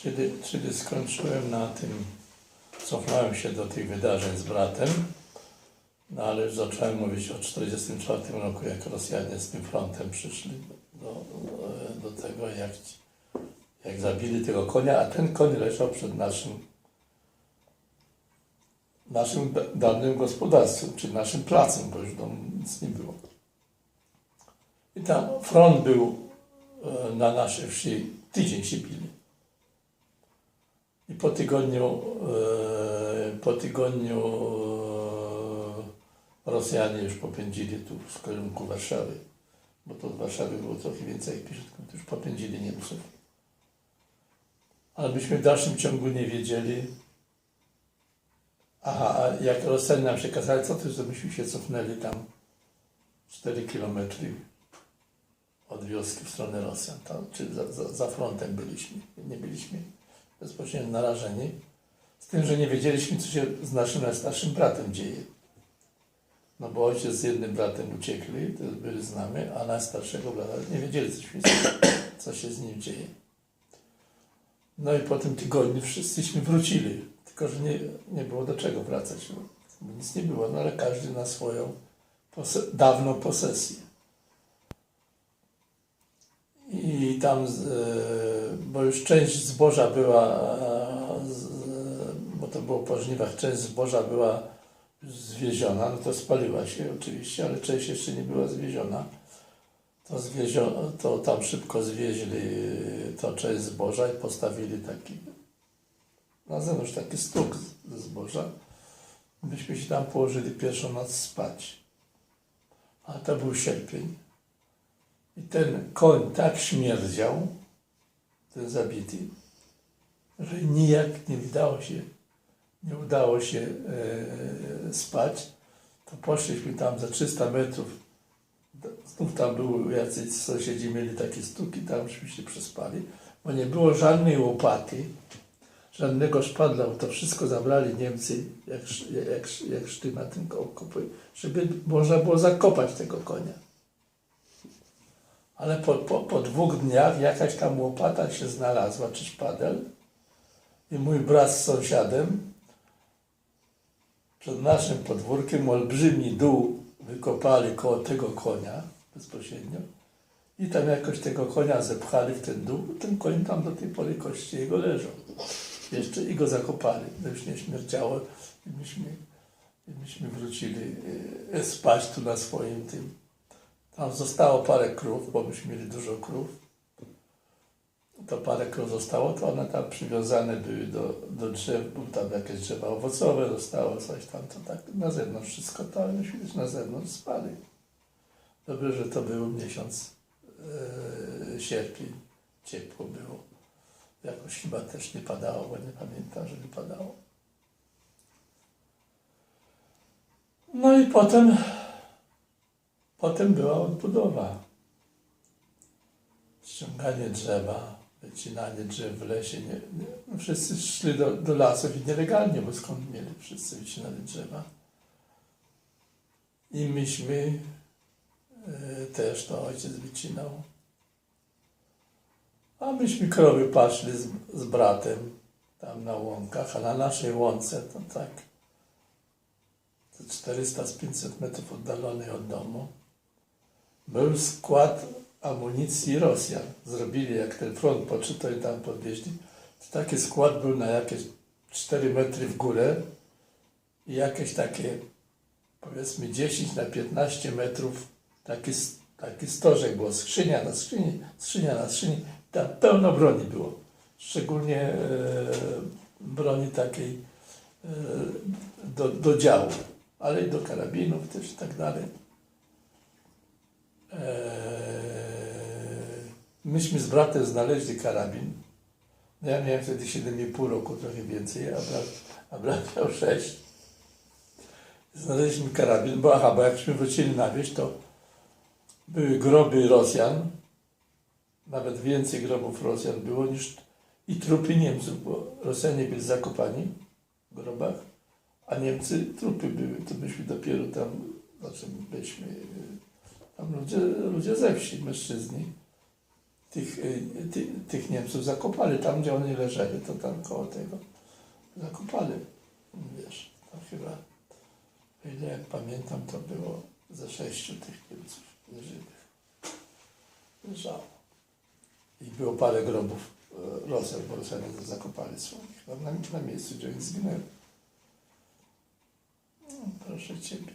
Czyli skończyłem na tym, cofnąłem się do tych wydarzeń z bratem, no ale już zacząłem mówić o 1944 roku, jak Rosjanie z tym frontem przyszli do tego, jak zabili tego konia, a ten koń leżał przed naszym dawnym gospodarstwem, czy naszym placem, bo już domu nic nie było. I tam front był na naszej wsi, tydzień się bili. I po tygodniu Rosjanie już popędzili tu w kierunku Warszawy, bo to z Warszawy było trochę więcej jak 50 km, już popędzili Niemców. Ale myśmy w dalszym ciągu nie wiedzieli. Aha, a jak Rosjanie nam się kazali, co to, że myśmy się cofnęli tam 4 km od wioski w stronę Rosjan, tam, czyli za frontem byliśmy. Nie byliśmy bezpośrednio narażeni, z tym, że nie wiedzieliśmy, co się z naszym najstarszym bratem dzieje. No bo ojciec z jednym bratem uciekli, to byli z nami, a najstarszego brata nie wiedzieli, co się z nim dzieje. No i po tym tygodniu wszyscyśmy wrócili, tylko że nie było do czego wracać, bo nic nie było, no ale każdy na swoją dawną posesję. I tam, bo już część zboża była, bo to było po żniwach, część zboża była zwieziona, no to spaliła się oczywiście, ale część jeszcze nie była zwieziona. To tam szybko zwieźli to część zboża i postawili taki, na zewnątrz taki stóg ze zboża. Myśmy się tam położyli pierwszą noc spać. A to był sierpień. I ten koń tak śmierdział, ten zabity, że nijak nie udało się spać. To poszliśmy tam za 300 metrów. Znów tam były jacyś sąsiedzi, mieli takie stuki, tamśmy się przespali, bo nie było żadnej łopaty, żadnego szpadla, bo to wszystko zabrali Niemcy, jak szli na tym kopy, żeby można było zakopać tego konia. Ale po 2 dniach jakaś tam łopata się znalazła, czy szpadel, i mój brat z sąsiadem przed naszym podwórkiem olbrzymi dół wykopali koło tego konia bezpośrednio i tam jakoś tego konia zepchali w ten dół. Ten koń tam do tej pory kości jego leżał. Jeszcze i go zakopali. To już nie śmierdziało i myśmy wrócili spać tu na swoim tym. Tam zostało parę krów, bo myśmy mieli dużo krów. To parę krów zostało, to one tam przywiązane były do drzew, bo tam jakieś drzewa owocowe zostało, coś tam, to tak na zewnątrz wszystko to, ale myśmy też na zewnątrz spali. Dobrze, że to był miesiąc sierpień, ciepło było. Jakoś chyba też nie padało, bo nie pamiętam, żeby padało. No i potem była odbudowa. Ściąganie drzewa, wycinanie drzew w lesie. No wszyscy szli do lasów i nielegalnie, bo skąd mieli? Wszyscy wycinali drzewa. I myśmy też, to ojciec wycinał. A myśmy krowy paszli z bratem tam na łąkach, a na naszej łące to tak 400-500 metrów oddalonej od domu był skład amunicji Rosjan. Zrobili, jak ten front podszedł, to i tam podwieźli. Taki skład był na jakieś 4 metry w górę i jakieś takie, powiedzmy 10 na 15 metrów, taki stożek było, skrzynia na skrzyni, tam pełno broni było. Szczególnie broni takiej do działu, ale i do karabinów też i tak dalej. Myśmy z bratem znaleźli karabin. Ja miałem wtedy 7,5 roku, trochę więcej, a brat miał 6. Znaleźliśmy karabin, bo jakśmy wrócili na wieś, to były groby Rosjan, nawet więcej grobów Rosjan było niż i trupy Niemców, bo Rosjanie byli zakopani w grobach, a Niemcy trupy były. To myśmy dopiero tam, byliśmy tam ludzie ze wsi, mężczyźni. tych Niemców zakopali. Tam, gdzie oni leżeli, to tam koło tego zakopali. Wiesz, to chyba, o ile jak pamiętam, to było ze 6 tych Niemców żywych. Leżało. I było parę grobów Rosjan, bo Rosjanie zakopali swoich. Na miejscu, gdzie oni zginęli. No, proszę Ciebie.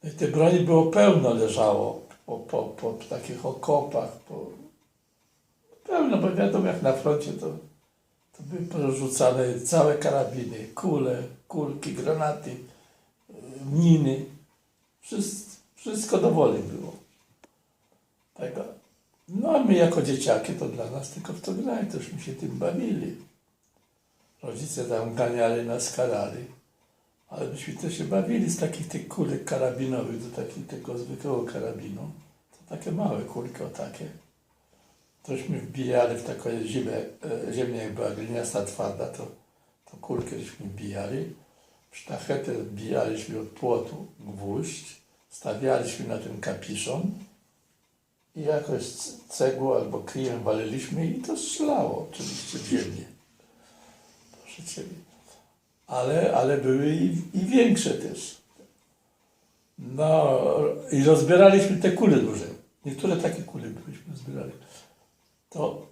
No i tej broni było pełno, leżało po takich okopach. Pełno, bo wiadomo, jak na froncie to były porzucane całe karabiny, kule, kulki, granaty, miny. Wszystko do woli było. Tego. No a my jako dzieciaki to dla nas tylko w to grali, tośmy się tym bawili. Rodzice tam ganiali nas, karali. Ale myśmy też się bawili z takich tych kulek karabinowych do tego zwykłego karabinu. To takie małe kulki, o takie. Tośmy wbijali w taką ziemię, jak była gliniasta, twarda, to kulkę żeśmy wbijali. W sztachetę wbijaliśmy od płotu gwóźdź, stawialiśmy na ten kapiszon i jakoś cegłą albo kryjem waliliśmy i to strzelało oczywiście w ziemię. Proszę Ciebie. Ale były i większe też. No i rozbieraliśmy te kule duże. Niektóre takie kule byśmy zbierali. To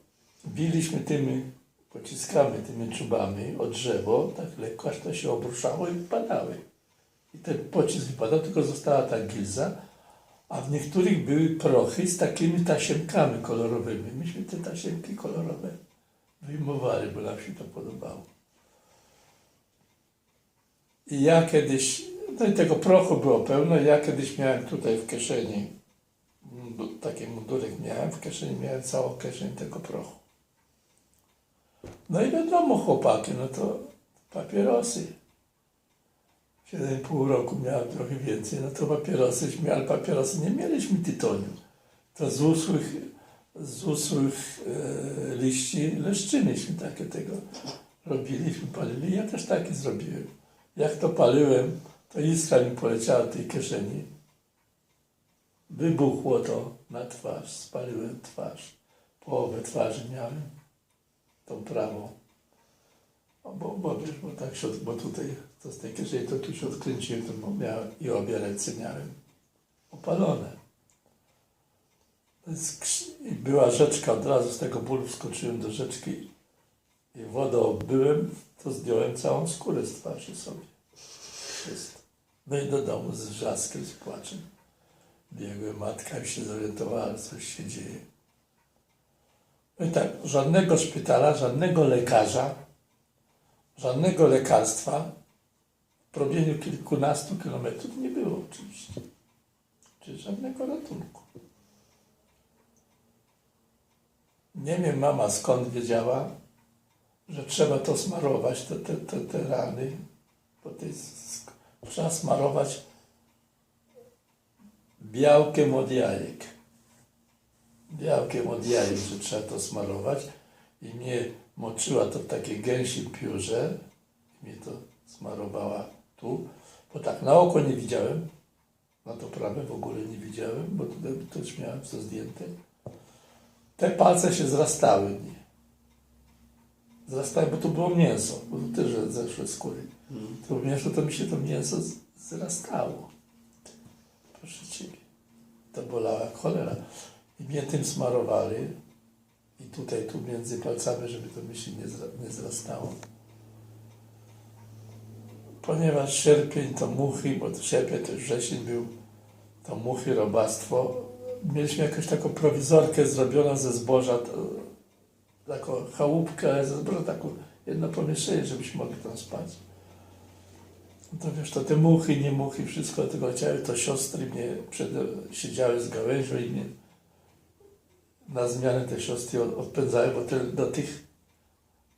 biliśmy tymi pociskami, tymi czubami o drzewo, tak lekko, aż to się obruszało i wypadały. I ten pocisk wypadał, tylko została ta gilza, a w niektórych były prochy z takimi tasiemkami kolorowymi. Myśmy te tasiemki kolorowe wyjmowali, bo nam się to podobało. I ja kiedyś, no i tego prochu było pełno, ja kiedyś miałem tutaj w kieszeni, taki mundurek miałem, w kieszeni miałem całą kieszeń tego prochu. No i wiadomo, chłopaki, no to papierosy. 7,5 roku miałem trochę więcej, no to papierosyśmy, ale papierosy nie mieliśmy tytoniu. To z usłych liści leszczynyśmy takie tego robiliśmy, palili. Ja też taki zrobiłem. Jak to paliłem, to iskra mi poleciała w tej kieszeni. Wybuchło to na twarz, spaliłem twarz. Połowę twarzy miałem, tą prawą. Bo wiesz, bo tak się, bo tutaj, to z tej kieszeni to tu się odkręciłem, to miałem i obie ręce miałem opalone. I była rzeczka, od razu z tego bólu wskoczyłem do rzeczki i wodę obbyłem, to zdjąłem całą skórę z twarzy sobie. Wszystko. No i do domu z wrzaskiem, z płaczem. Biegłem, matka już się zorientowała, coś się dzieje. No i tak, żadnego szpitala, żadnego lekarza, żadnego lekarstwa w promieniu kilkunastu kilometrów nie było oczywiście. Czyli żadnego ratunku. Nie wiem mama skąd wiedziała, że trzeba to smarować, te rany, bo trzeba smarować białkiem od jajek. Białkiem od jajek, że trzeba to smarować. I mnie moczyła to w takiej gęsim piórze. I mnie to smarowała tu. Bo tak na oko nie widziałem. Na to prawe w ogóle nie widziałem, bo tutaj to już miałem co zdjęte. Te palce się zrastały mnie. Zrastały, bo to było mięso. Bo tu też zeszły skóry. To mięso, to mi się to mięso zrastało. Proszę Ciebie. To bolała jak cholera. I mnie tym smarowali. I tutaj, tu między palcami, żeby to mi się nie zrastało. Ponieważ sierpień to muchy, bo to sierpień to już wrzesień był, to muchy, robactwo. Mieliśmy jakąś taką prowizorkę zrobioną ze zboża, taką chałupkę, ale ze zboża taką jedno pomieszczenie, żebyśmy mogli tam spać. To wiesz, to te muchy, nie muchy, wszystko tego leciały, to siostry mnie siedziały z gałęzią i mnie na zmianę te siostry odpędzały, bo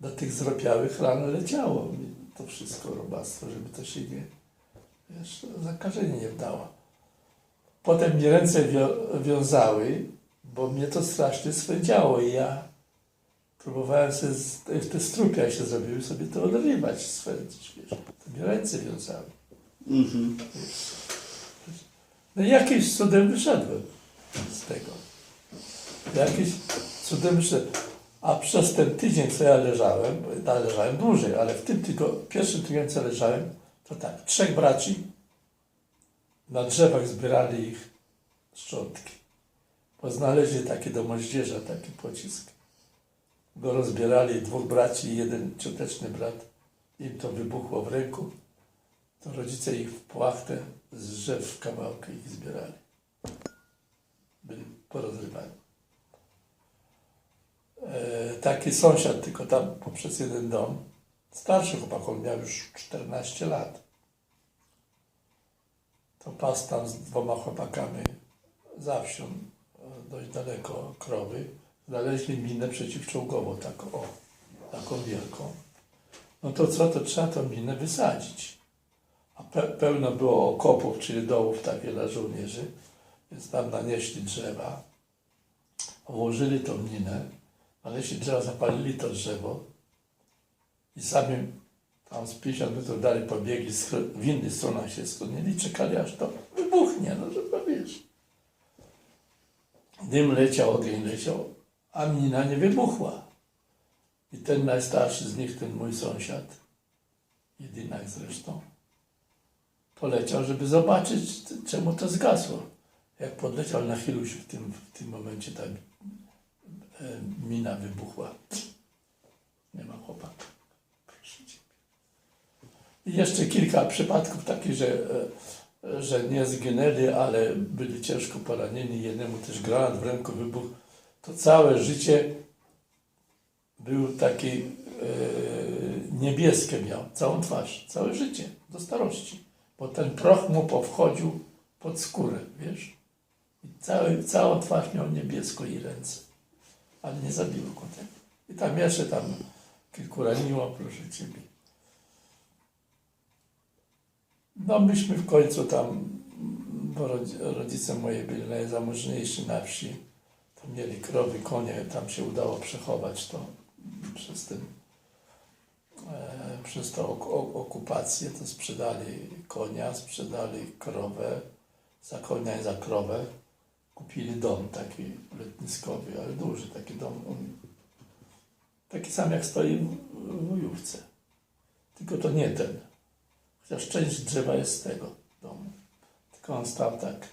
do tych zrobiałych ran leciało to wszystko robactwo, żeby to się nie, wiesz, zakażenie nie wdało. Potem mnie ręce wiązały, bo mnie to strasznie swędziało i ja próbowałem sobie, te strupia się zrobiły, sobie to odrywać, swędzić, wiesz. To mnie ręce wiązały. No i jakimś cudem wyszedłem z tego. cudem myślę, a przez ten tydzień, co ja leżałem dłużej, ale w tym pierwszym tygodniu, co leżałem, to tak, 3 braci na drzewach zbierali ich szczątki. Bo znaleźli takie do moździerza, taki pocisk. Go rozbierali, 2 braci i 1 cioteczny brat. Im to wybuchło w ręku. To rodzice ich w płachtę z drzew w kawałki ich zbierali. Byli porozrywani. Taki sąsiad, tylko tam poprzez jeden dom, starszy chłopak, on miał już 14 lat. To pasł tam z 2 chłopakami za wsią, dość daleko krowy. Znaleźli minę przeciwczołgową, taką wielką. No to co, to trzeba tą minę wysadzić. A pełno było okopów, czyli dołów takie dla żołnierzy, więc tam nanieśli drzewa, włożyli tą minę, nanieśli drzewa, zapalili to drzewo i sami tam z 50 metrów dalej pobiegli, w innych stronach się schronili, czekali aż to wybuchnie, no żeby wiesz. Dym leciał, ogień leciał, a mina nie wybuchła. I ten najstarszy z nich, ten mój sąsiad, jedynak zresztą, poleciał, żeby zobaczyć, czemu to zgasło. Jak podleciał, nachylił się w tym momencie, ta mina wybuchła. Nie ma chłopaka. Proszę Ciebie. I jeszcze kilka przypadków takich, że nie zginęli, ale byli ciężko poranieni. Jednemu też granat w ręku wybuchł. To całe życie był taki niebieskie miał, całą twarz, całe życie, do starości. Bo ten proch mu powchodził pod skórę, wiesz. I całą twarz miał niebiesko i ręce. Ale nie zabiło go tego. I tam jeszcze kilku raniło, proszę Ciebie. No myśmy w końcu tam, bo rodzice moje byli najzamożniejsi na wsi, to mieli krowy, konie, tam się udało przechować to przez tą okupację, to sprzedali konia, sprzedali krowę, za konia i za krowę, kupili dom taki letniskowy, ale duży taki dom, taki sam jak stoi w Wojówce, tylko to nie ten. Chociaż część drzewa jest z tego domu. Tylko on stał tak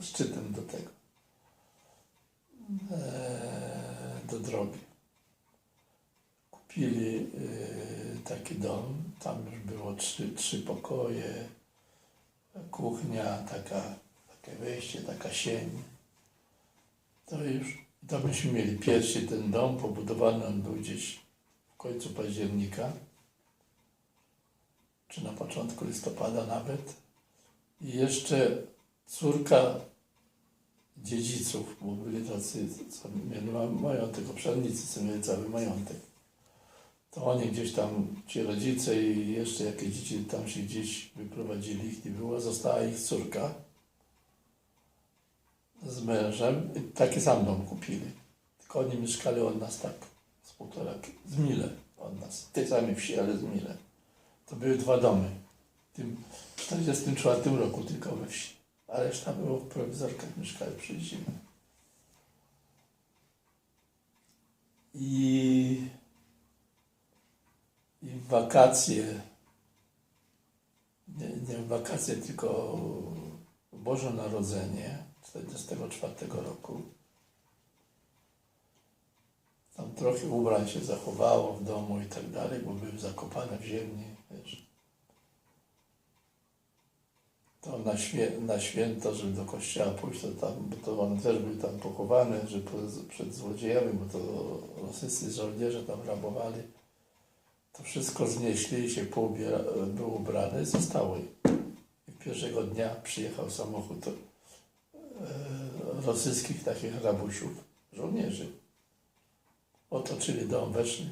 szczytem do tego, do drogi. Kupili taki dom, tam już było 3 pokoje, kuchnia, takie wejście, taka sień. To myśmy mieli pierwszy ten dom, pobudowany on był gdzieś w końcu października, czy na początku listopada nawet. I jeszcze córka dziedziców, bo byli tacy, co mieli majątek, obszarnicy, co mieli cały majątek. To oni gdzieś tam, ci rodzice i jeszcze jakieś dzieci tam się gdzieś wyprowadzili, ich nie było, została ich córka z mężem i taki sam dom kupili. Tylko oni mieszkali od nas tak z mile od nas, w tej samej wsi, ale z mile. To były 2 domy. W tym 1944 roku tylko we wsi. A reszta było w prowizorkach, mieszkały przez zimę. I w wakacje, nie w wakacje, tylko w Boże Narodzenie 1944 roku. Tam trochę ubrań się zachowało w domu i tak dalej, bo były zakopane w ziemi, wiesz. To na święto, żeby do kościoła pójść, to tam, bo to one też były tam pochowane, że przed złodziejami, bo to rosyjscy żołnierze tam rabowali. To wszystko znieśli i się był ubrany, zostały. I pierwszego dnia przyjechał samochód rosyjskich takich rabusiów, żołnierzy. Otoczyli dom, weszli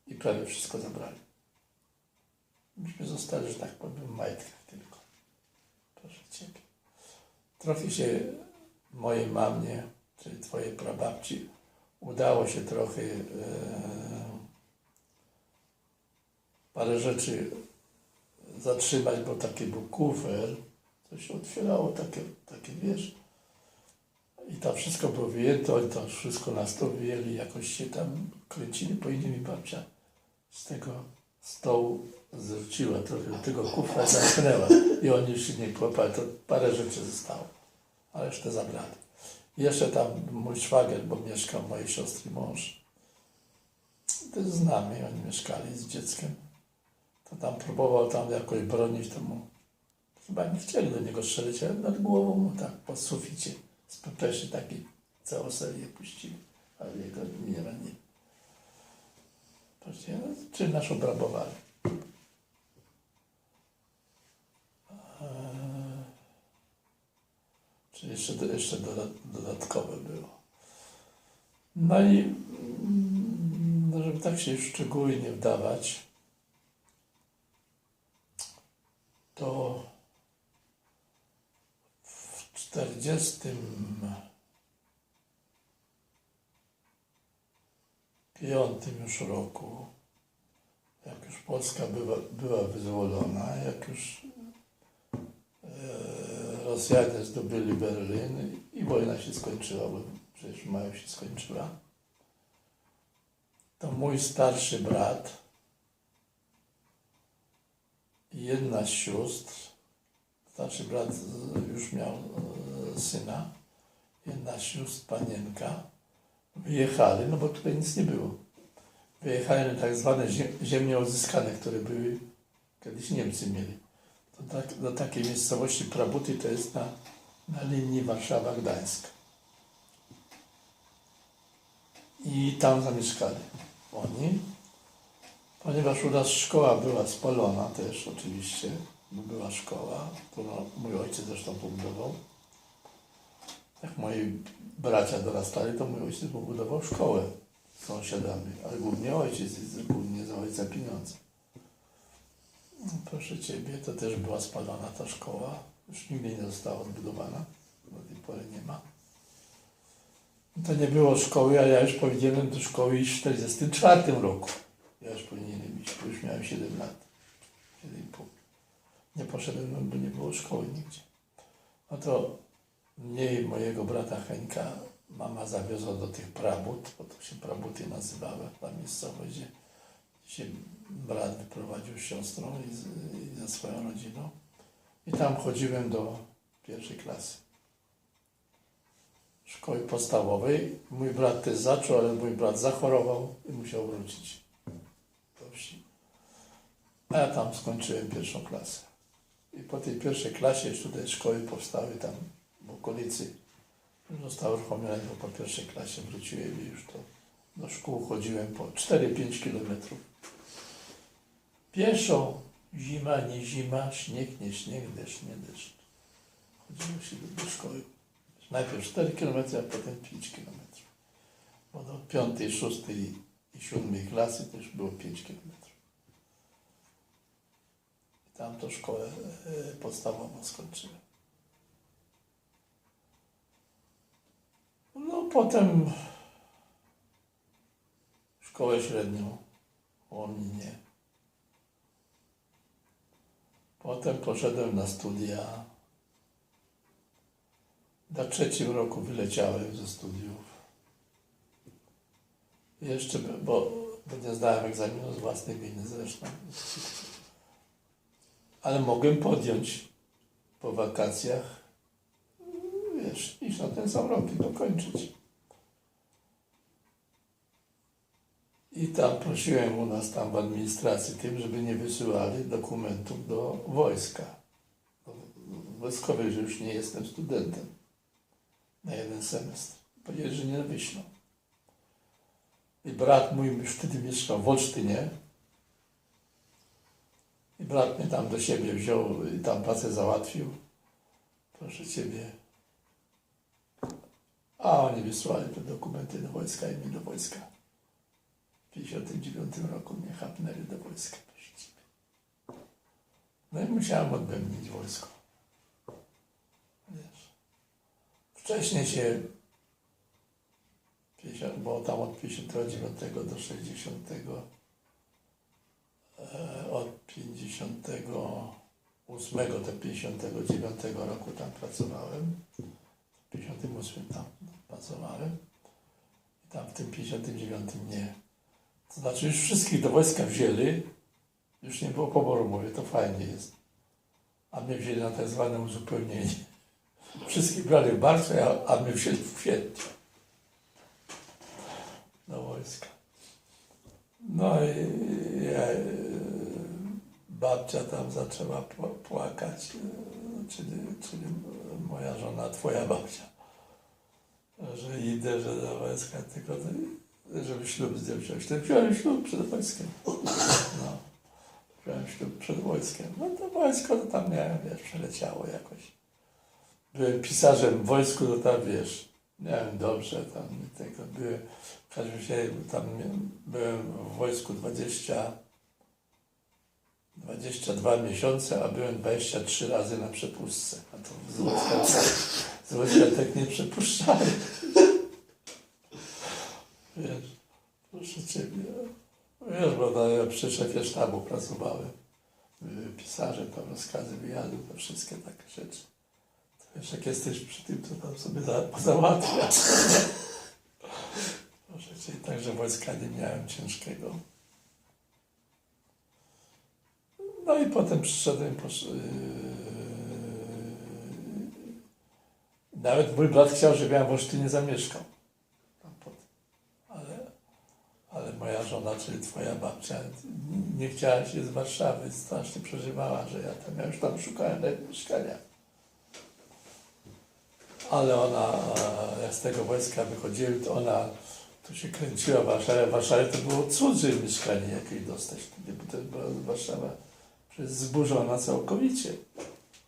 i prawie wszystko zabrali. Myśmy zostali, że tak powiem, w majtkach tylko. Proszę Ciebie. Trochę się mojej mamie, czyli Twojej prababci, udało się trochę parę rzeczy zatrzymać, bo taki był kufer, to się otwierało, takie wiesz. I to wszystko było wyjęte, oni to wszystko na stół wyjęli, jakoś się tam kręcili, później mi babcia z tego stołu zrzuciła trochę tego kufra i zamknęła. I oni już się nie kłopali, to parę rzeczy zostało, a resztę zabrali. I jeszcze tam mój szwagier, bo mieszkał mojej siostry mąż, to jest z nami, oni mieszkali z dzieckiem. To tam próbował tam jakoś bronić, to mu chyba nie chcieli do niego strzelić, ale nad głową mu tak po suficie z pepeszy taki całą serię puścili, ale jego nie ranili. Patrzcie, no, czy nas obrabowali. Czy jeszcze dodatkowe było. No i no, żeby tak się już szczegóły nie wdawać, to w 1945 już roku, jak już Polska była wyzwolona, jak już Rosjanie zdobyli Berlin i wojna się skończyła, bo przecież w maju się skończyła, to mój starszy brat i jedna z sióstr, starszy brat już miał syna, jedna z sióstr, panienka, wyjechali, no bo tutaj nic nie było. Wyjechali na tak zwane ziemie odzyskane, które były, kiedyś Niemcy mieli. Do takiej miejscowości Prabuty, to jest na linii Warszawa-Gdańsk. I tam zamieszkali oni, ponieważ u nas szkoła była spalona też oczywiście, bo była szkoła, którą mój ojciec zresztą pobudował. Jak moi bracia dorastali, to mój ojciec pobudował szkołę z sąsiadami, ale głównie ojciec, głównie za ojca pieniądze. Proszę Ciebie, to też była spalona ta szkoła, już nigdy nie została odbudowana, do tej pory nie ma. To nie było szkoły, a ja już powinienem do szkoły iść w 1944 roku. Ja już powinienem iść, bo już miałem 7 lat, 7,5. Nie poszedłem, bo nie było szkoły nigdzie. No to mnie i mojego brata Henka mama zawiozła do tych Prabut, bo to się Prabuty nazywały, ta miejscowość, gdzie się brat wyprowadził z siostrą i ze swoją rodziną. I tam chodziłem do 1. klasy szkoły podstawowej. Mój brat też zaczął, ale mój brat zachorował i musiał wrócić do wsi. A ja tam skończyłem 1. klasę. I po tej 1. klasie już tutaj szkoły powstały tam w okolicy. Już zostały uruchomione, bo po 1. klasie wróciłem i już do szkół chodziłem po 4-5 kilometrów. Pieszo, zima, nie zima, śnieg, nie śnieg, deszcz, nie deszcz. Chodziło się do szkoły. Najpierw 4 km, a potem 5 km. Bo do 5., 6. i 7. klasy to już było 5 km. I tam to szkołę podstawową skończyłem. No potem szkołę średnią w Łomninie. Potem poszedłem na studia. Na 3. roku wyleciałem ze studiów. Jeszcze, bo nie zdałem egzaminu z własnej winy zresztą. Ale mogłem podjąć po wakacjach, wiesz, iść na ten sam rok i dokończyć. I tam prosiłem u nas tam w administracji tym, żeby nie wysyłali dokumentów do wojska. Wojskowych, że już nie jestem studentem na 1 semestr. Powiedzieli, że nie wyślą. I brat mój już wtedy mieszkał w Olsztynie. I brat mnie tam do siebie wziął i tam pracę załatwił. Proszę Ciebie. A oni wysłali te dokumenty do wojska i mnie do wojska. W 1959 roku mnie chapnęli do wojska. Proszę Ciebie. No i musiałem odbębnić wojsko. Wiesz. Wcześniej się, bo tam od 59 do 60, od 58 do 59 roku tam pracowałem. W 58 tam pracowałem. I tam w tym 59 nie. To znaczy już wszystkich do wojska wzięli, już nie było poboru, mówię, to fajnie jest. A mnie wzięli na tak zwane uzupełnienie. Wszystkich brali w marcu, a mnie wzięli w kwietniu do wojska. No i babcia tam zaczęła płakać, czyli moja żona, twoja babcia, że idę, że do wojska, tylko żeby ślub z nią wziąć. To wziąłem ślub przed wojskiem. No, wziąłem ślub przed wojskiem. No to wojsko to tam miałem, wiesz, przeleciało jakoś. Byłem pisarzem w wojsku, to tam, wiesz, miałem dobrze, tam tego byłem, w każdym razie tam byłem w wojsku 22 miesiące, a byłem 23 razy na przepustce. A to z wojska tak nie przepuszczali. Wiesz, proszę Ciebie, wiesz, bo ja przy szefie sztabu pracowałem, pisarzem, tam rozkazy wyjazdu, to wszystkie takie rzeczy. To wiesz, jak jesteś przy tym, to tam sobie załatwia. Proszę Cię, także wojska nie miałem ciężkiego. No i potem przyszedłem, nawet mój brat chciał, żebym ja w Olsztynie zamieszkał. Ale moja żona, czyli twoja babcia, nie chciała się z Warszawy, strasznie przeżywała, że ja już tam szukałem mieszkania. Ale ona, jak z tego wojska wychodziłem, to ona tu się kręciła w Warszawie. W Warszawie to było cudze mieszkanie jakieś dostać, bo to była Warszawa przecież zburzona całkowicie.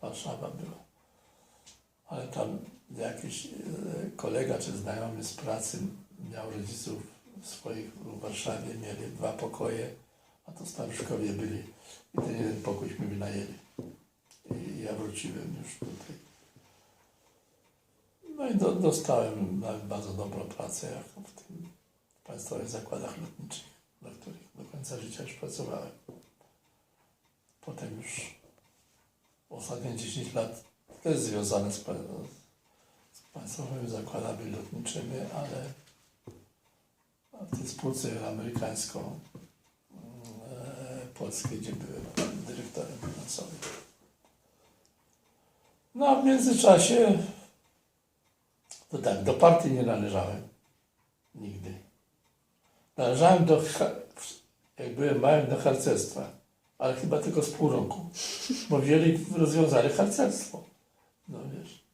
Warszawa była. Ale tam jakiś kolega czy znajomy z pracy miał rodziców swoich w Warszawie, mieli 2 pokoje, a to staruszkowie byli. I ten jeden pokójśmy wynajęli. I ja wróciłem już tutaj. No i dostałem nawet bardzo dobrą pracę, jak w tym państwowych zakładach lotniczych, dla których do końca życia już pracowałem. Potem już ostatnie 10 lat też związane z państwowymi zakładami lotniczymi, ale w tej spółce amerykańsko-polskiej, gdzie byłem dyrektorem finansowym. No a w międzyczasie to tak, do partii nie należałem. Nigdy. Należałem jak byłem małym, do harcerstwa, ale chyba tylko z pół roku, bo rozwiązali harcerstwo. No wiesz.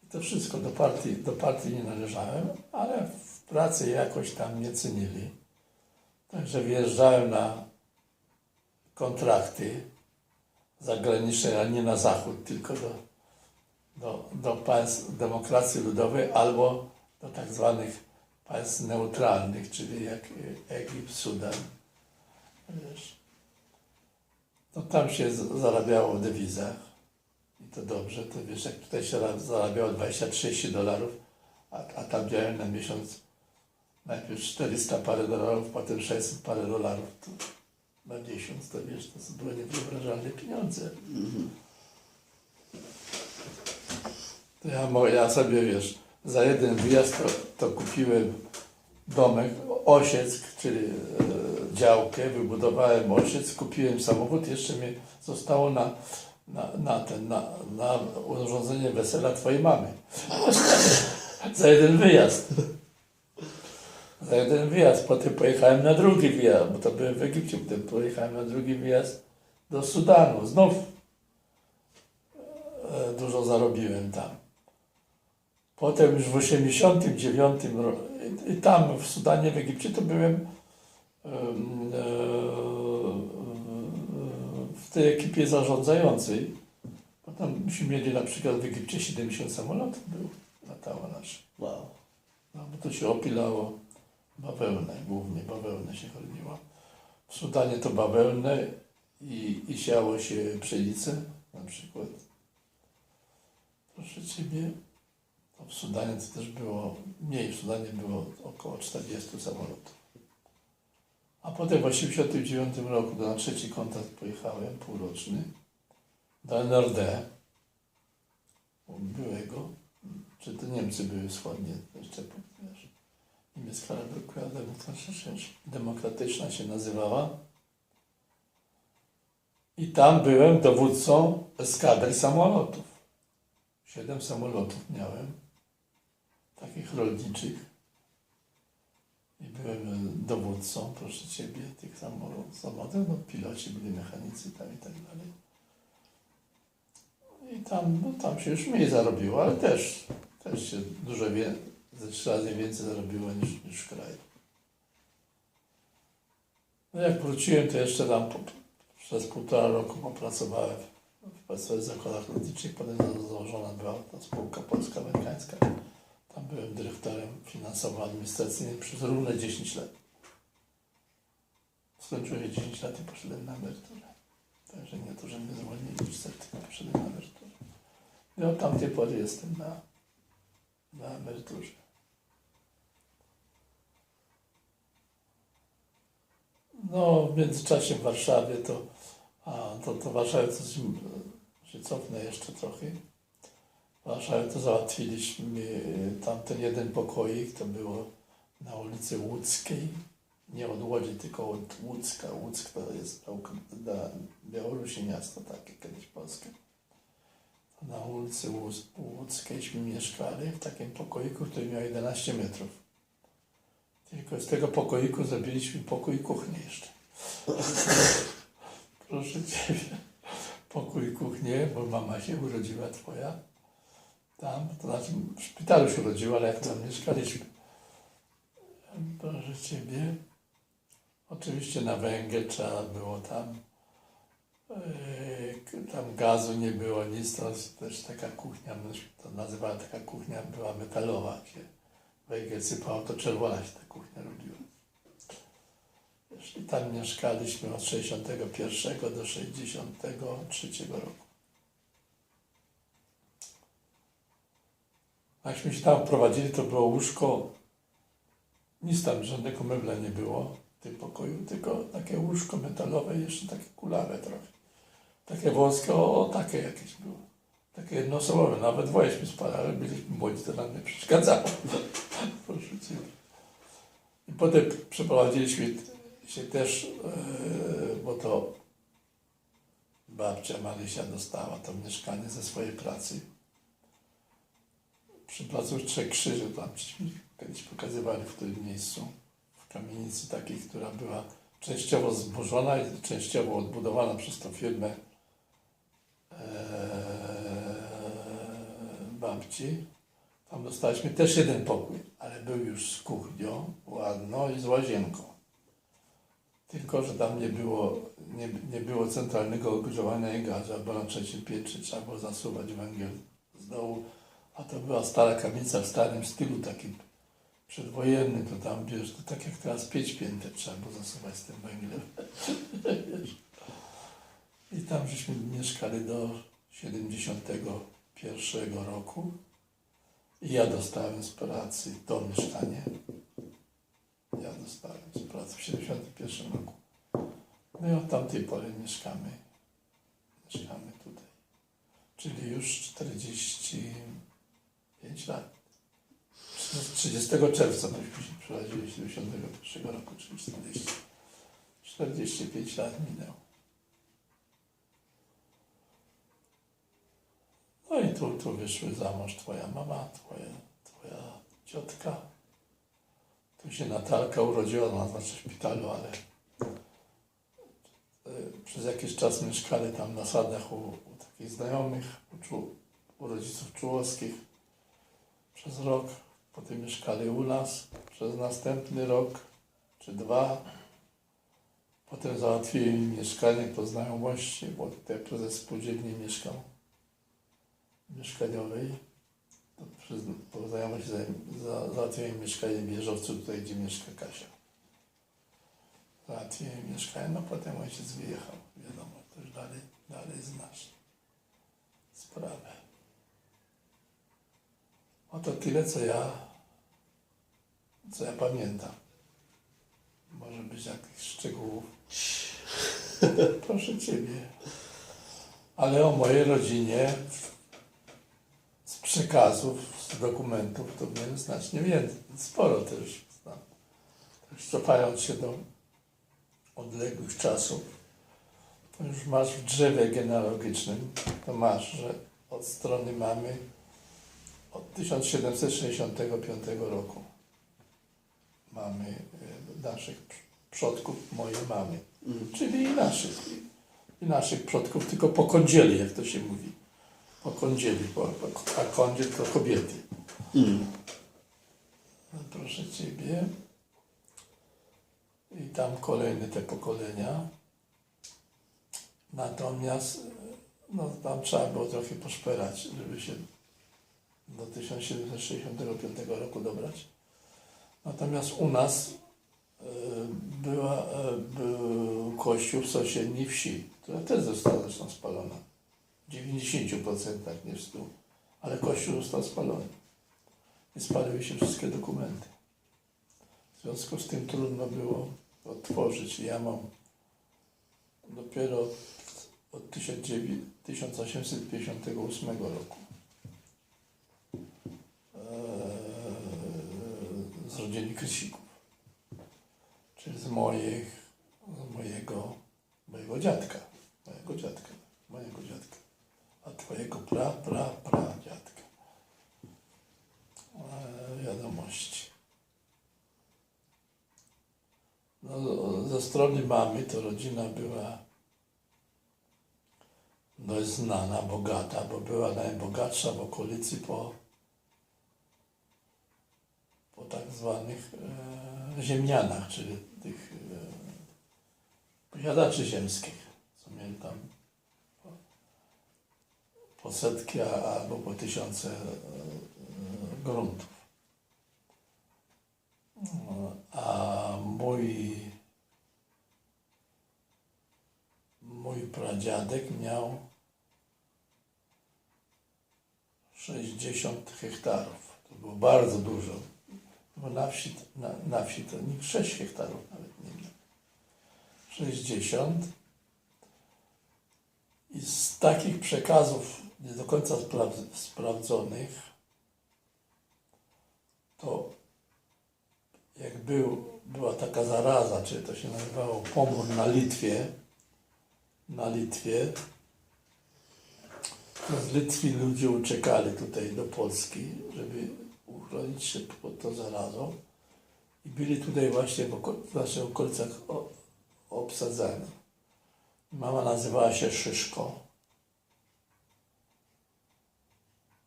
I to wszystko, do partii nie należałem, ale w pracy jakoś tam mnie cenili. Także wyjeżdżałem na kontrakty zagraniczne, ale nie na zachód, tylko do państw demokracji ludowej albo do tak zwanych państw neutralnych, czyli jak Egipt, Sudan. Wiesz. No tam się zarabiało w dewizach i to dobrze, to wiesz, jak tutaj się zarabiało $20-30, a tam miałem na miesiąc najpierw 400 parę dolarów, potem 600 parę dolarów to na miesiąc, to wiesz, to były niewyobrażalne pieniądze. To ja sobie, wiesz, za jeden wyjazd to kupiłem domek, osiec, czyli działkę, wybudowałem osiec, kupiłem samochód, jeszcze mi zostało na urządzenie wesela twojej mamy. Za jeden wyjazd. Za jeden wyjazd. Potem pojechałem na drugi wyjazd, bo to byłem w Egipcie, potem pojechałem na drugi wyjazd do Sudanu. Znów dużo zarobiłem tam. Potem już w 89 roku, i tam w Sudanie, w Egipcie, to byłem w tej ekipie zarządzającej. Bo tam myśmy mieli na przykład w Egipcie 70 samolotów latało nasze. Wow. No, bo to się opilało bawełnę, głównie bawełnę się chroniło. W Sudanie to bawełnę i siało się pszenicę na przykład. Proszę Ciebie, to w Sudanie to też było mniej, w Sudanie było około 40 samolotów. A potem w 1989 roku na 3. kontakt pojechałem, półroczny, do NRD, byłego, czy to Niemcy były wschodnie, jeszcze wiesz, niemiecka Republika Demokratyczna się nazywała. I tam byłem dowódcą eskadry samolotów. 7 samolotów miałem, takich rolniczych. I byłem dowódcą, proszę Ciebie, tych samolotów, no piloci byli, mechanicy tam i tak dalej. I tam się już mniej zarobiło, ale też się dużo ze 3 razy więcej zarobiło niż w kraju. No jak wróciłem, to jeszcze tam przez 1,5 roku popracowałem w Państwowych Zakładach Lotniczych, potem założona była ta spółka polsko-amerykańska. Tam byłem dyrektorem finansowo-administracyjnym przez równe 10 lat. Skończyłem 10 lat i poszedłem na emeryturę. Także nie to, że mnie zwolnili, tylko poszedłem na emeryturę. I od tamtej pory jestem na emeryturze. No, w międzyczasie w Warszawie to w Warszawie to się cofnę jeszcze trochę. W Warszawie to załatwiliśmy tamten jeden pokoik, to było na ulicy Łódzkiej. Nie od Łodzi, tylko od Łódzka. Łódzk to jest na Białorusi miasto takie, kiedyś polskie. Na ulicy Łódzkieśmy mieszkali w takim pokoiku, który miał 11 metrów. Tylko z tego pokoiku zrobiliśmy pokój kuchni jeszcze. Proszę Ciebie, pokój kuchni, bo mama się urodziła twoja. Tam, to znaczy w szpitalu się urodziła, ale jak tam mieszkaliśmy. Proszę Ciebie, oczywiście na węgiel trzeba było tam gazu nie było, nic, to też taka kuchnia, to nazywała taka kuchnia, była metalowa, się węgiel sypało, to czerwona się ta kuchnia robiła. I tam mieszkaliśmy od 61 do 63 roku. Jakśmy się tam wprowadzili, to było łóżko, nic tam, żadnego mebla nie było w tym pokoju, tylko takie łóżko metalowe, jeszcze takie kulawe trochę. Takie wąskie, takie jakieś było. Takie jednoosobowe, nawet dwojeśmy spali, ale byliśmy młodzi, to nam nie przeszkadzało. Proszę Ciebie. I potem przeprowadziliśmy się też, bo to babcia Marysia dostała to mieszkanie ze swojej pracy. Przy placu Trzech Krzyży, tam kiedyś pokazywali w którym miejscu, w kamienicy takiej, która była częściowo zburzona i częściowo odbudowana przez tą firmę babci. Tam dostaliśmy też jeden pokój, ale był już z kuchnią ładną i z łazienką. Tylko że tam nie było centralnego ogrzewania i gazu, bo na 3. piętrze trzeba było zasuwać węgiel z dołu. A to była stara kamienica w starym stylu, takim przedwojennym, to tam, wiesz, to tak jak teraz pięć pięter trzeba było zasuwać z tym węglem. I tam żeśmy mieszkali do 71 roku. I ja dostałem z pracy to mieszkanie. Ja dostałem z pracy w 71 roku. No i od tamtej pory mieszkamy tutaj. Czyli już 45 lat. 30 czerwca myśmy się przeprowadzili 71 roku, czyli 45 lat minęło. No i tu wyszły za mąż twoja mama, twoja ciotka. Tu się Natalka urodziła, ona znaczy w szpitalu, ale przez jakiś czas mieszkali tam na Sadach u takich znajomych, u rodziców Czułowskich przez rok. Potem mieszkali u nas przez następny rok czy 2. Potem załatwiłem im mieszkanie po znajomości, bo tutaj prezes spółdzielni mieszkał mieszkaniowej. Po znajomości załatwiłem mieszkanie w Wieżowcu, tutaj gdzie mieszka Kasia. Załatwiłem mieszkanie, no potem ojciec wyjechał. Wiadomo, to już dalej znasz sprawę. Oto tyle, co ja pamiętam. Może być jakichś szczegółów. Proszę Ciebie. Ale o mojej rodzinie z przekazów, dokumentów, to wiem znacznie więcej, sporo też znam. Też cofając się do odległych czasów, to już masz w drzewie genealogicznym, to masz, że od strony mamy od 1765 roku mamy naszych przodków, mojej mamy, czyli i naszych przodków, tylko po kądzieli, jak to się mówi. Po kądzieli, a kądziel to kobiety. No, proszę Ciebie. I tam kolejne te pokolenia. Natomiast no, tam trzeba było trochę poszperać, żeby się do 1765 roku dobrać. Natomiast u nas był kościół w sąsiedniej wsi, która też została zresztą spalona. W 90%, nie w 100%. Ale kościół został spalony. I spaliły się wszystkie dokumenty. W związku z tym trudno było odtworzyć. Ja mam dopiero od 1858 roku z rodziny Krysików, czyli z mojego dziadka, a twojego pradziadka. Wiadomości. No, ze strony mamy to rodzina była dość znana, bogata, bo była najbogatsza w okolicy po tak zwanych ziemianach, czyli tych posiadaczy ziemskich, co mieli tam po setki albo po tysiące gruntów. A mój pradziadek miał 60 hektarów. To było bardzo dużo. Bo na wsi to nikt 6 hektarów nawet nie miał. 60. I z takich przekazów nie do końca sprawdzonych, to jak była taka zaraza, czyli to się nazywało pomór na Litwie, to z Litwy ludzie uciekali tutaj do Polski, żeby uchronić się pod tą zarazą i byli tutaj właśnie w naszych okolicach obsadzani. Mama nazywała się Szyszko,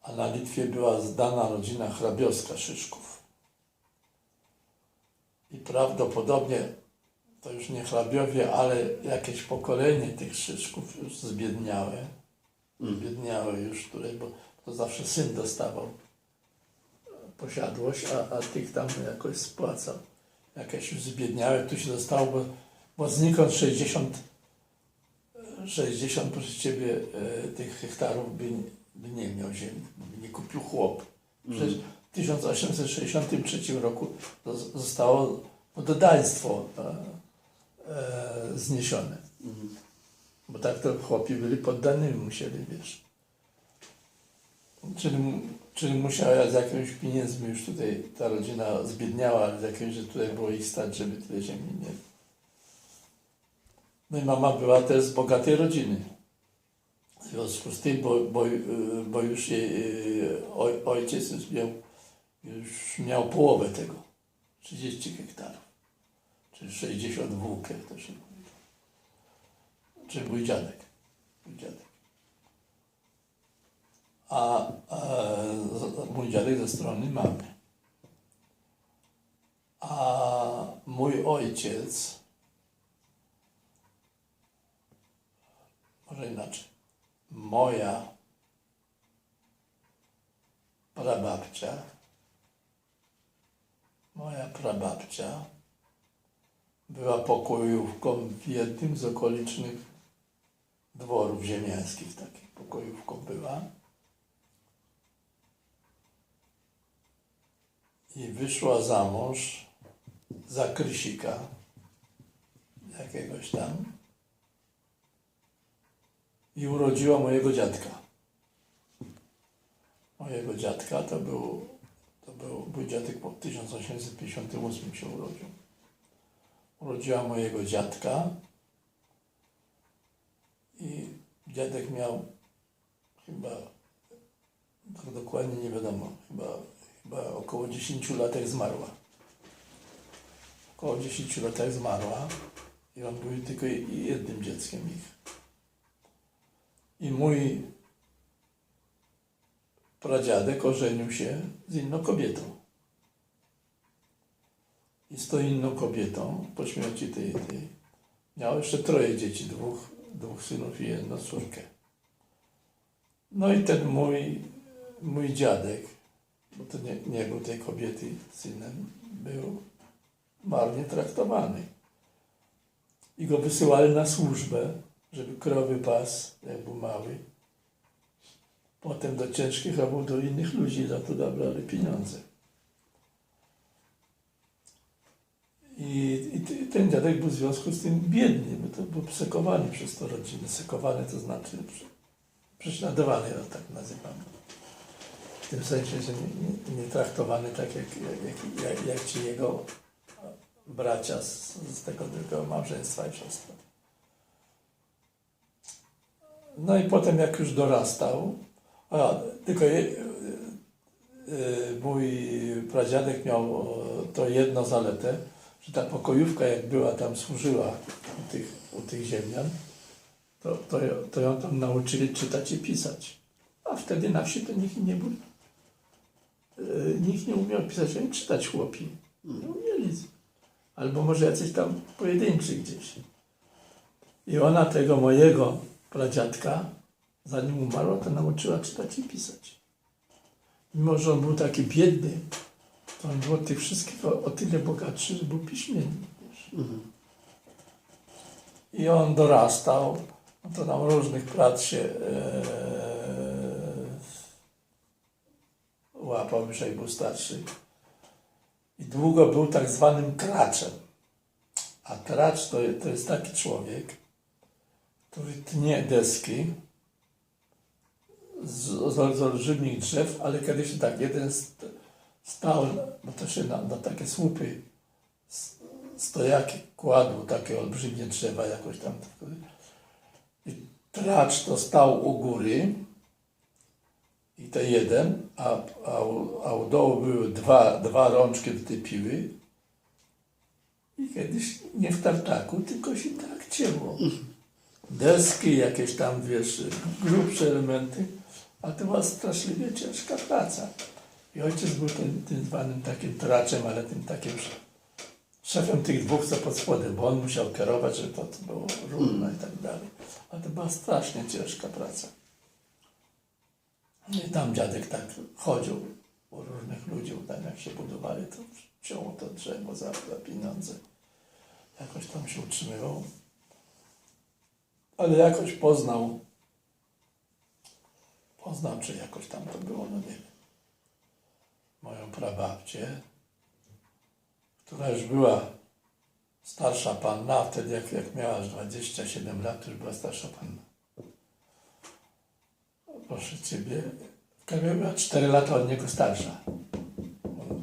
a na Litwie była zdana rodzina hrabiowska Szyszków. I prawdopodobnie to już nie hrabiowie, ale jakieś pokolenie tych Szyszków już zbiedniały. Zbiedniały już tutaj, bo to zawsze syn dostawał posiadłość, a tych tam jakoś spłacał. Jakieś już zbiedniały, tu się dostało, bo znikąd 60 proszę Ciebie tych hektarów by nie miał ziemi, by nie kupił chłop. Przecież w 1863 roku zostało poddaństwo zniesione. Bo tak to chłopi byli poddanymi, musieli, wiesz. Czyli musiała z jakimiś pieniędzmi już tutaj ta rodzina zbiedniała, ale z jakimś, że tutaj było ich stać, żeby tyle ziemi mieli. No i mama była też z bogatej rodziny. W związku z tym, bo już jej ojciec już miał połowę tego, 30 hektarów, czyli 60 włók, jak to się mówi. Czyli mój dziadek. A mój dziadek ze strony mamy. A mój ojciec, może inaczej, moja prababcia była pokojówką w jednym z okolicznych dworów ziemiańskich, takich pokojówką była. I wyszła za mąż za Krysika, jakiegoś tam, i urodziła mojego dziadka. mojego dziadka, to był mój dziadek po 1858 się urodził. Urodziła mojego dziadka i dziadek miał chyba, tak dokładnie nie wiadomo, chyba około 10 lat jak zmarła. Około 10 lat jak zmarła i on był tylko jednym dzieckiem ich. I mój pradziadek ożenił się z inną kobietą. I z tą inną kobietą, po śmierci tej miał jeszcze 3 dzieci, dwóch synów i jedną córkę. No i ten mój dziadek, bo to nie był tej kobiety synem, był marnie traktowany. I go wysyłali na służbę, żeby krowy pasł, jak był mały. Potem do ciężkich robót do innych ludzi za to brali pieniądze. I ten dziadek był w związku z tym biedny, bo to był sekowany przez to rodzinę. Sekowany to znaczy prześladowany, ja tak nazywam. W tym sensie, że nie traktowany tak jak ci jego bracia z tego drugiego małżeństwa i siostra. No i potem jak już dorastał, mój pradziadek miał to jedną zaletę, że ta pokojówka jak była tam, służyła u tych ziemian, to ją tam nauczyli czytać i pisać. A wtedy na wsi to nikt nie umiał pisać ani czytać, chłopi. Nie umieli. Albo może jacyś tam pojedynczy gdzieś. I ona tego mojego pradziadka, zanim umarła, to nauczyła czytać i pisać. Mimo że on był taki biedny, to on był od tych wszystkich o tyle bogatszy, że był piśmienny. I on dorastał, no to tam różnych prac się łapał, już jak był starszy. I długo był tak zwanym traczem. A tracz to jest taki człowiek, który tnie deski z olbrzymich drzew, ale kiedyś tak, jeden stał, bo to się na takie słupy stojaki kładł, takie olbrzymie drzewa jakoś tam. I tracz to stał u góry i to jeden, a u dołu były dwa rączki do tej piły i kiedyś nie w tartaku, tylko się tak cięło. Deski, jakieś tam, wiesz, grubsze elementy, a to była straszliwie ciężka praca. I ojciec był tym zwanym takim traczem, ale tym takim szefem tych dwóch, co pod spodem, bo on musiał kierować, żeby to było równo i tak dalej. A to była strasznie ciężka praca. I tam dziadek tak chodził u różnych ludzi, tam jak się budowali, to ciął to drzewo za pieniądze. Jakoś tam się utrzymywał. Ale jakoś poznał, czy jakoś tam to było, no nie wiem, moją prababcię, która już była starsza panna, a wtedy jak miała aż 27 lat, to już była starsza panna. Proszę Ciebie, była 4 lata od niego starsza,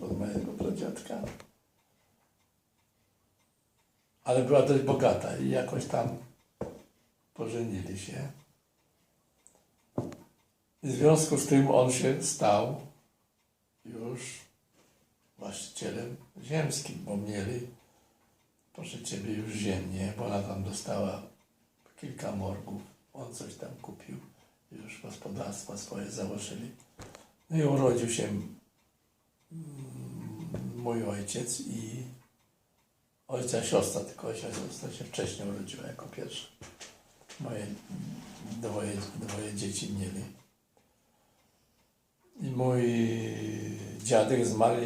od mojego pradziadka. Ale była dość bogata i jakoś tam pożenili się. I w związku z tym on się stał już właścicielem ziemskim, bo mieli, proszę Ciebie, już ziemię, bo ona tam dostała kilka morgów, on coś tam kupił, już gospodarstwa swoje założyli. No i urodził się mój ojciec i ojca siostra, tylko ojca siostra się wcześniej urodziła jako pierwsza. Moje dwoje dzieci mieli. I mój dziadek zmarł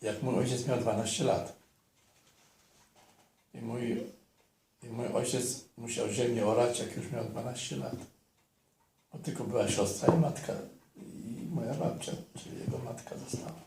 jak mój ojciec miał 12 lat. I mój ojciec musiał ziemię orać, jak już miał 12 lat. Bo tylko była siostra i matka. I moja babcia, czyli jego matka została.